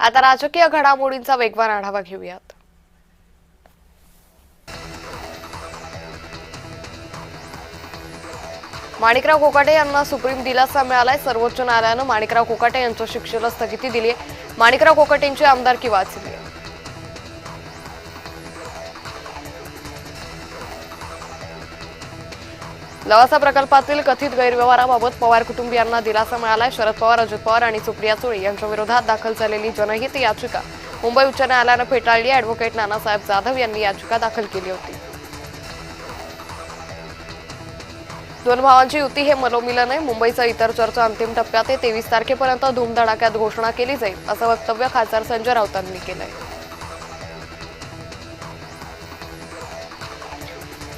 आता राजकीय घडामोडींचा वेगवान आढावा घेऊयात। माणिकराव कोकाटे यांना सुप्रीम दिलासा मिळालाय। सर्वोच्च न्यायालयानं माणिकराव कोकाटे यांच्या शिक्षेला स्थगिती दिली आहे। माणिकराव कोकाटेंची आमदारकी वाचली आहे। लवासा प्रकल्पातील कथित गैरव्यवहाराबाबत पवार कुटुंबियांना दिलासा मिळालाय। शरद पवार, अजित पवार आणि सुप्रिया सुळे यांच्या विरोधात दाखल झालेली जनहित याचिका मुंबई उच्च न्यायालयानं फेटाळली आहे। ॲडव्होकेट नानासाहेब जाधव यांनी याचिका दाखल केली होती। दोन भावांची युती हे मनोमिलन आहे। मुंबईचा इतर चर्चा अंतिम टप्प्यात आहे। 23 तारखेपर्यंत धूमधडाक्यात घोषणा केली जाईल असं वक्तव्य खासदार संजय राऊतांनी केलंय।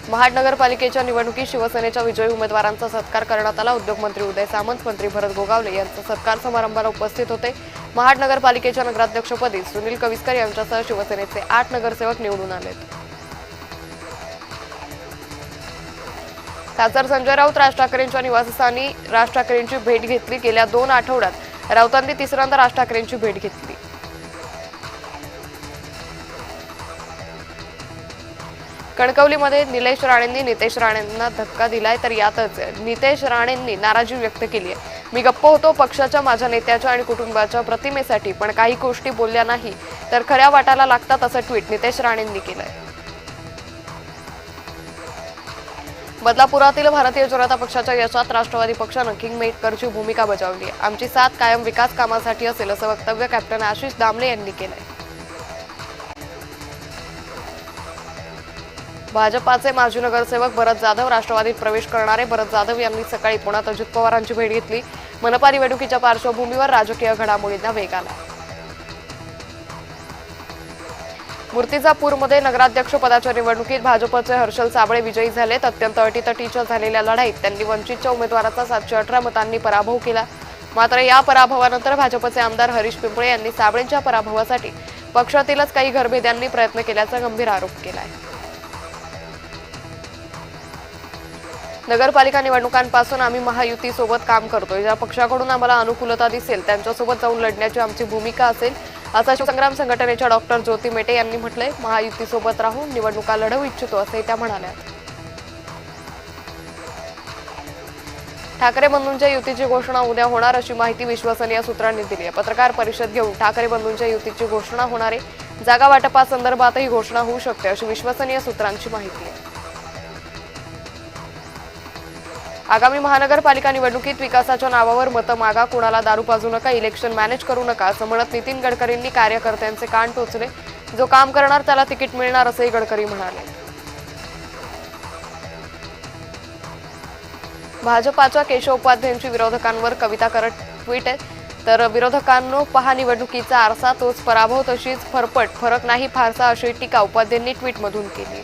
महाड नगरपालिकेच्या निवडणुकीत शिवसेनेच्या विजयी उमेदवारांचा सत्कार करण्यात आला। उद्योगमंत्री उदय सामंत, मंत्री भरत गोगावले यांचा सत्कार समारंभाला उपस्थित होते। महाड नगरपालिकेच्या नगराध्यक्षपदी सुनील कविस्कर यांच्यासह शिवसेनेचे 8 नगरसेवक निवडून आलेत। खासदार संजय राऊत राज ठाकरेंच्या निवासस्थानी राज ठाकरेंची भेट घेतली। गेल्या 2 आठवड्यात राऊतांनी तिसऱ्यांदा राज ठाकरेंची भेट घेतली। कणकवलीमध्ये निलेश राणेंनी नितेश राणेंना धक्का दिलाय, तर यातच नितेश राणेंनी नाराजी व्यक्त केली आहे। मी गप्प होतो पक्षाच्या, माझ्या नेत्याच्या आणि कुटुंबाच्या प्रतिमेसाठी, पण काही गोष्टी बोलल्या नाही तर खऱ्या वाटायला लागतात असं ट्विट नितेश राणेंनी केलंय। बदलापुरातील भारतीय जनता पक्षाच्या यशात राष्ट्रवादी पक्षानं किंगमेकरची भूमिका बजावली आहे। आमची साथ कायम विकास कामासाठी असेल असं वक्तव्य कॅप्टन आशिष दामले यांनी केलंय। भाजपाचे माजी नगरसेवक भरत जाधव राष्ट्रवादीत प्रवेश करणारे भरत जाधव यांनी सकाळी पुण्यात अजित पवारांची भेट घेतली। मनपा निवडणुकीच्या पार्श्वभूमीवर राजकीय घडामोडींना वेग आला। मूर्तिजापूरमध्ये नगराध्यक्ष पदाच्या निवडणुकीत भाजपचे हर्षल साबळे विजयी झालेत। अत्यंत अटीतटीच्या झालेल्या लढाईत त्यांनी वंचितच्या उमेदवाराचा 718 मतांनी पराभव केला। मात्र या पराभवानंतर भाजपचे आमदार हरीश पिंपळे यांनी साबळेंच्या पराभवासाठी पक्षातीलच काही घरभेद्यांनी प्रयत्न केल्याचा गंभीर आरोप केला आहे। नगरपालिका निवडणुकांपासून आम्ही महायुतीसोबत काम करतोय। ज्या पक्षाकडून आम्हाला अनुकूलता दिसेल त्यांच्यासोबत जाऊन लढण्याची आमची भूमिका असेल असं शिवसंग्राम संघटनेच्या डॉक्टर ज्योती मेटे यांनी म्हटलंय। महायुतीसोबत राहून निवडणुका लढवू इच्छितो असे त्या म्हणाल्या। ठाकरे बंधूंच्या युतीची घोषणा उद्या होणार अशी माहिती विश्वसनीय सूत्रांनी दिली आहे। पत्रकार परिषद घेऊन ठाकरे बंधूंच्या युतीची घोषणा होणार आहे। जागा वाटपासंदर्भातही घोषणा होऊ शकते अशी विश्वसनीय सूत्रांची माहिती आहे। आगामी महानगरपालिका निवडणुकीत विकासाच्या नावावर मतं मागा, कुणाला दारू पाजू नका, इलेक्शन मॅनेज करू नका असं म्हणत नितीन गडकरींनी कार्यकर्त्यांचे कान टोचले। जो काम करणार त्याला तिकीट मिळणार असंही गडकरी म्हणाले। भाजपाच्या केशव उपाध्यायांची विरोधकांवर कविता करत ट्विट आहे। तर विरोधकांनो पहा निवडणुकीचा आरसा, तोच पराभव तशीच फरफट, फरक नाही फारसा अशी टीका उपाध्यायांनी ट्विटमधून केली।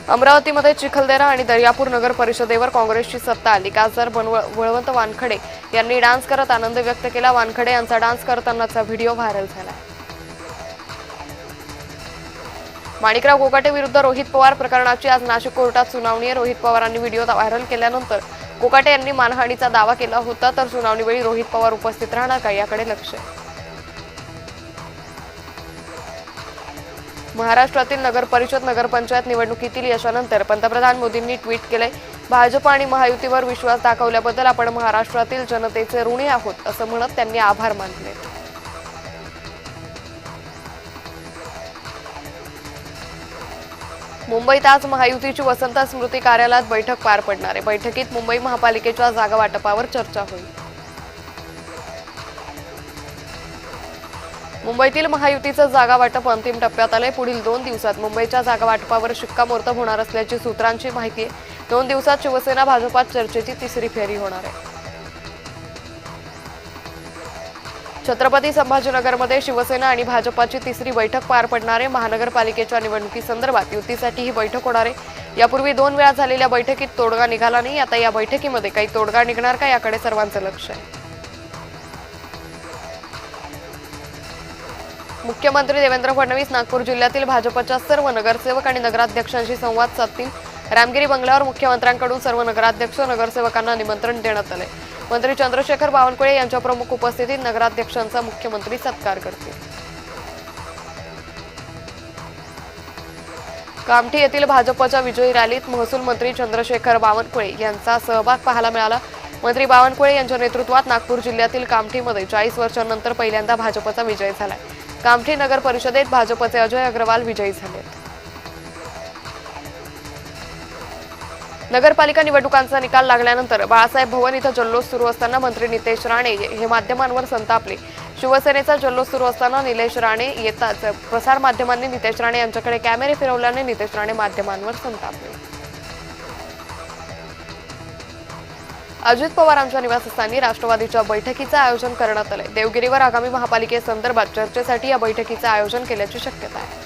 अमरावतीमध्ये चिखलदरा आणि दर्यापूर नगर परिषदेवर काँग्रेसची सत्ता आली। खासदार बळवंत वानखडे यांनी डान्स करत आनंद व्यक्त केला। वानखडे यांचा डान्स करतानाचा व्हिडिओ व्हायरल झाला। माणिकराव कोकाटे विरुद्ध रोहित पवार प्रकरणाची आज नाशिक कोर्टात सुनावणी आहे। रोहित पवारांनी व्हिडिओ व्हायरल केल्यानंतर कोकाटे यांनी मानहानीचा दावा केला होता, तर सुनावणीवेळी रोहित पवार उपस्थित राहणार का याकडे लक्ष आहे। महाराष्ट्रातील नगरपरिषद नगरपंचायत निवडणुकीतील यशानंतर पंतप्रधान मोदींनी ट्विट केलंय। भाजप आणि महायुतीवर विश्वास दाखवल्याबद्दल आपण महाराष्ट्रातील जनतेचे ऋणी आहोत असं म्हणत त्यांनी आभार मानले। मुंबईत आज महायुतीची वसंत स्मृती कार्यालयात बैठक पार पडणार आहे। बैठकीत मुंबई महापालिकेच्या जागा वाटपावर चर्चा होईल। मुंबईतील महायुतीचं जागा वाटप अंतिम टप्प्यात आलंय। पुढील 2 दिवसात मुंबईच्या जागा वाटपावर शिक्कामोर्तब होणार असल्याची सूत्रांची माहिती आहे। 2 दिवसात शिवसेना भाजपात चर्चेची तिसरी फेरी होणार आहे। छत्रपती संभाजीनगरमध्ये शिवसेना आणि भाजपाची तिसरी बैठक पार पडणार आहे। महानगरपालिकेच्या निवडणुकीसंदर्भात युतीसाठी ही बैठक होणार आहे। यापूर्वी 2 वेळा झालेल्या बैठकीत तोडगा निघाला नाही। आता या बैठकीमध्ये काही तोडगा निघणार का याकडे सर्वांचं लक्ष आहे। मुख्यमंत्री देवेंद्र फडणवीस नागपूर जिल्ह्यातील भाजपच्या सर्व नगरसेवक आणि नगराध्यक्षांशी संवाद साधतील। रामगिरी बंगल्यावर मुख्यमंत्र्यांकडून सर्व नगराध्यक्ष नगरसेवकांना निमंत्रण देण्यात आले। मंत्री चंद्रशेखर बावनकुळे यांच्या प्रमुख उपस्थितीत नगराध्यक्षांचा मुख्यमंत्री सत्कार करतील। कामठी येथील भाजपच्या विजयी रॅलीत महसूल मंत्री चंद्रशेखर बावनकुळे यांचा सहभाग पाहायला मिळाला। मंत्री बावनकुळे यांच्या नेतृत्वात नागपूर जिल्ह्यातील कामठीमध्ये 40 वर्षांनंतर पहिल्यांदा भाजपचा विजय झालाय। कामठी नगर परिषदेत भाजपचे अजय अग्रवाल विजयी झाले। नगरपालिका निवडणुकांचा निकाल लागल्यानंतर बाळासाहेब भवन इथं जल्लोष सुरू असताना मंत्री नितेश राणे हे माध्यमांवर संतापले। शिवसेनेचा जल्लोष सुरू असताना निलेश राणे येताच प्रसार माध्यमांनी नितेश राणे यांच्याकडे कॅमेरे फिरवल्याने नितेश राणे माध्यमांवर संतापले। अजित पवारांच्या निवासस्थानी राष्ट्रवादीच्या बैठकीचे आयोजन करण्यात आले। देवगिरीवर आगामी महापालिकेसंदर्भात चर्चेसाठी या बैठकीचे आयोजन केल्याची शक्यता आहे।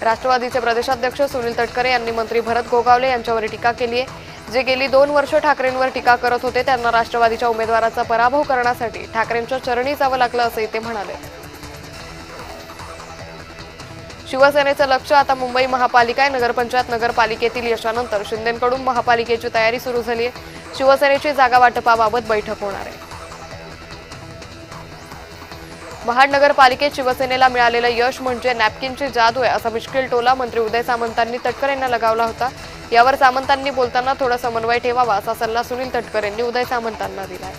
राष्ट्रवादीचे प्रदेशाध्यक्ष सुनील तटकरे यांनी मंत्री भरत गोगावले यांच्यावर टीका केली आहे। जे गेली 2 वर्ष ठाकरेंवर टीका करत होते त्यांना राष्ट्रवादीच्या उमेदवाराचा पराभव करण्यासाठी ठाकरेंच्या चरणी जावं लागलं असंही ते म्हणाले। शिवसेनेचं लक्ष आता मुंबई महापालिका नगरपंचायत नगरपालिकेतील यशानंतर शिंदेंकडून महापालिकेची तयारी सुरू झाली आहे। शिवसेनेची जागा वाटपाबाबत बैठक होणार आहे। महाड नगरपालिकेत शिवसेनेला मिळालेलं यश म्हणजे नॅपकिनची जादू आहे असा मिश्किल टोला मंत्री उदय सामंतांनी तटकरेंना लगावला होता। यावर सामंतांनी बोलताना थोडा समन्वय ठेवावा असा सल्ला सुनील तटकरेंनी उदय सामंतांना दिलाय।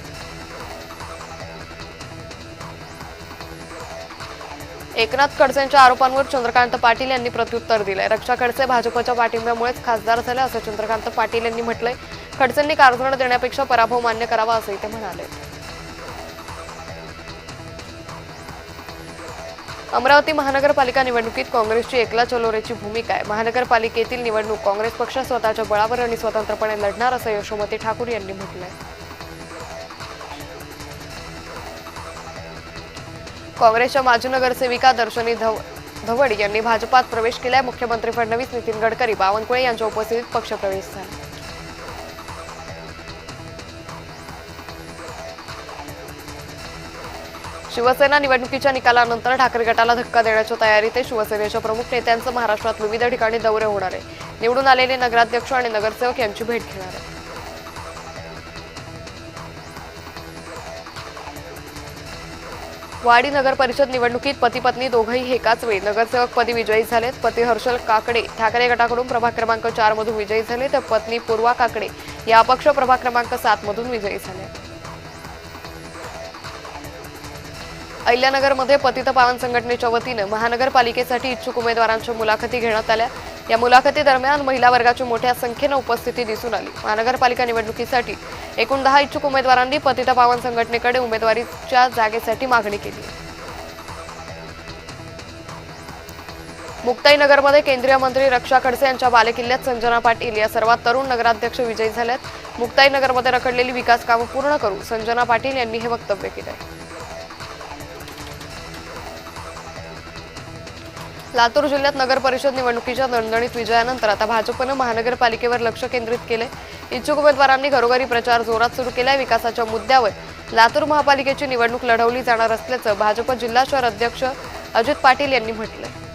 एकनाथ खडसेंच्या आरोपांवर चंद्रकांत पाटील यांनी प्रत्युत्तर दिलंय। रक्षा खडसे भाजपच्या पाठिंब्यामुळेच खासदार झाले असं चंद्रकांत पाटील यांनी म्हटलंय। खडसेंनी कारभार देण्यापेक्षा पराभव मान्य करावा असंही ते म्हणाले। अमरावती महानगरपालिका निवडणुकीत काँग्रेसची एकला चलोरेची भूमिका आहे। महानगरपालिकेतील निवडणूक काँग्रेस पक्ष स्वतःच्या बळावर आणि स्वतंत्रपणे लढणार असं यशोमती ठाकूर यांनी म्हटलंय। काँग्रेसच्या माजी नगरसेविका दर्शनी धवड यांनी भाजपात प्रवेश केलाय। मुख्यमंत्री फडणवीस, नितीन गडकरी, बावनकुळे यांच्या उपस्थितीत पक्षप्रवेश झाला। शिवसेना निवडणुकीच्या निकालानंतर ठाकरे गटाला धक्का देण्याच्या तयारीत आहे। शिवसेनेच्या प्रमुख नेत्यांचं महाराष्ट्रात विविध ठिकाणी दौरे होणार आहे। निवडून आलेले नगराध्यक्ष आणि नगरसेवक यांची भेट घेणार आहे। वाडी नगर परिषद निवडणुकीत पती पत्नी दोघंही एकाच वेळी नगरसेवक पदी विजयी झालेत। पती हर्षल काकडे ठाकरे गटाकडून प्रभाग क्रमांक 4 मधून विजयी झाले तर पत्नी पूर्वा काकडे या अपक्ष प्रभाग क्रमांक 7 मधून विजयी झाले। अहिल्यानगरमध्ये पतित पावन संघटनेच्या वतीने महानगरपालिकेसाठी इच्छुक उमेदवारांच्या मुलाखती घेण्यात आल्या। या मुलाखती दरम्यान महिला वर्गाची मोठ्या संख्येने उपस्थिती दिसून आली। महानगरपालिका निवडणुकीसाठी एकूण 10 इच्छुक उमेदवारांनी पतित पावन संघटनेकडे उमेदवारीच्या जागेसाठी मागणी केली। मुक्ताईनगरमध्ये केंद्रीय मंत्री रक्षा खडसे यांच्या बालेकिल्ल्यात संजना पाटील या सर्वात तरुण नगराध्यक्ष विजयी झाल्यात। मुक्ताईनगरमध्ये रखडलेली विकास कामं पूर्ण करू संजना पाटील यांनी हे वक्तव्य केलंय। लातूर जिल्ह्यात नगर परिषद निवडणुकीच्या दणदणीत विजयानंतर आता भाजपनं महानगरपालिकेवर लक्ष केंद्रित केले। इच्छुक उमेदवारांनी घरोघरी प्रचार जोरात सुरू केलाय। विकासाच्या मुद्द्यावर लातूर महापालिकेची निवडणूक लढवली जाणार असल्याचं भाजप जिल्हा शहर अध्यक्ष अजित पाटील यांनी म्हटलंय।